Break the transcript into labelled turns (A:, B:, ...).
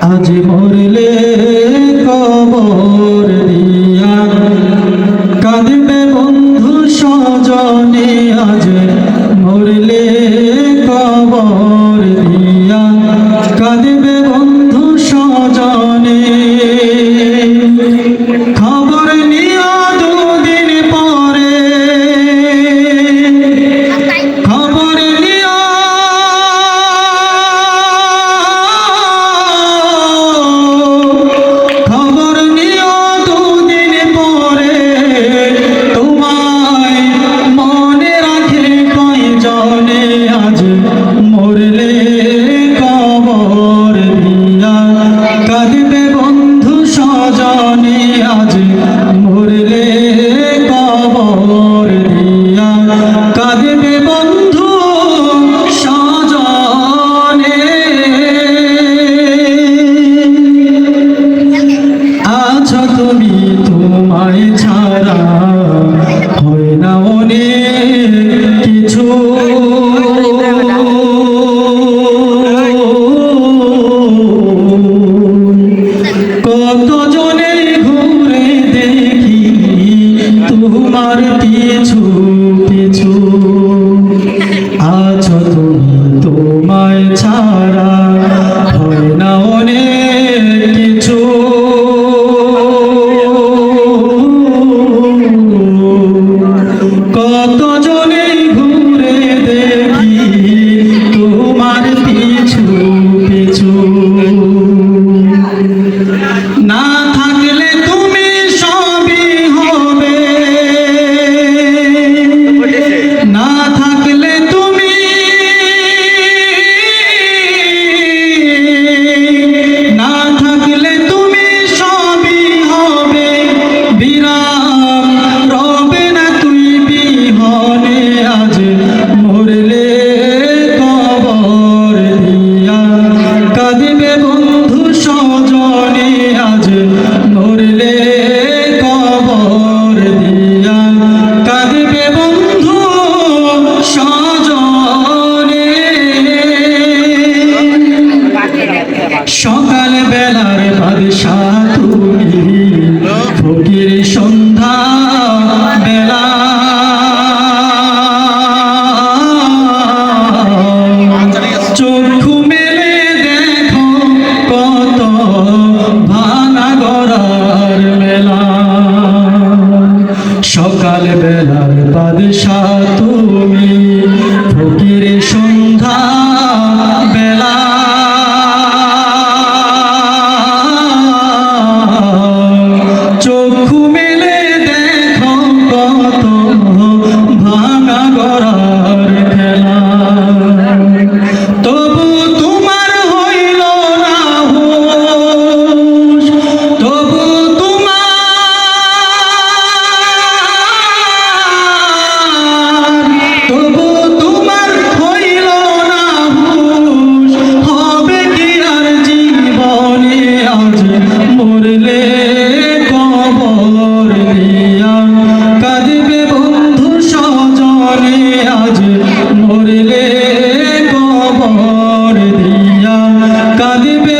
A: আজ মরলে কবর দিয়া কাঁদবে বন্ধু স্বজনে। আজ মরলে কবর দিয়া কাঁদবে বন্ধু স্বজনে। খবর নিয়া দুদিন পরে, খবর নিয়া খবর নিয়া দুদিন পরে তোমায় মনে রাখে কয়জনে। আজ মরলে কবর দিয়া কাঁদবে বন্ধু স্বজনে। আজ মরলে কবর দিয়া কাঁদবে বন্ধু স্বজনে। আছো তুমি, তোমায় ছাড়া হয় না অনেক কিছু। কত জনে ঘুরে দেখি তোমার পিছু পিছু। আছো তুমি, তোমায় ছাড়া হয় না অনেক কিছু। কত জনে ঘুরে দেখি তোমার পিছু পিছু। না থাকলে তুমি সবই হবে, না থাকলে তুমি, না থাকলে তুমি সবই হবে। বিরাম রবে না তুই বিহনে। আজ মরলে কবর দিয়া কাঁদবে বন্ধু স্বজনে। আজ মরলে কবর দিয়া কাঁদবে বন্ধু স্বজনে। সকাল বেলার বাদশা তুমি, ফকির সন্ধ্যা বেলা। চক্ষু মেলে দেখো কত ভাঙা গড়ার মেলা। সকাল বেলার বাদশা তুমি, ফকির সন্ধ্যা বেলা। চক্ষু মেলে দেখো কত ভাঙা গড়ার খেলা। তবু তোমার হইল না হুঁশ, তবু তোমার হইল না হুঁশ। হবে কি আর জীবনে। আজ মরলে কবর দিয়া কাঁদবে বন্ধু স্বজনে। আজ মরলে কবর দিয়া কাঁদবে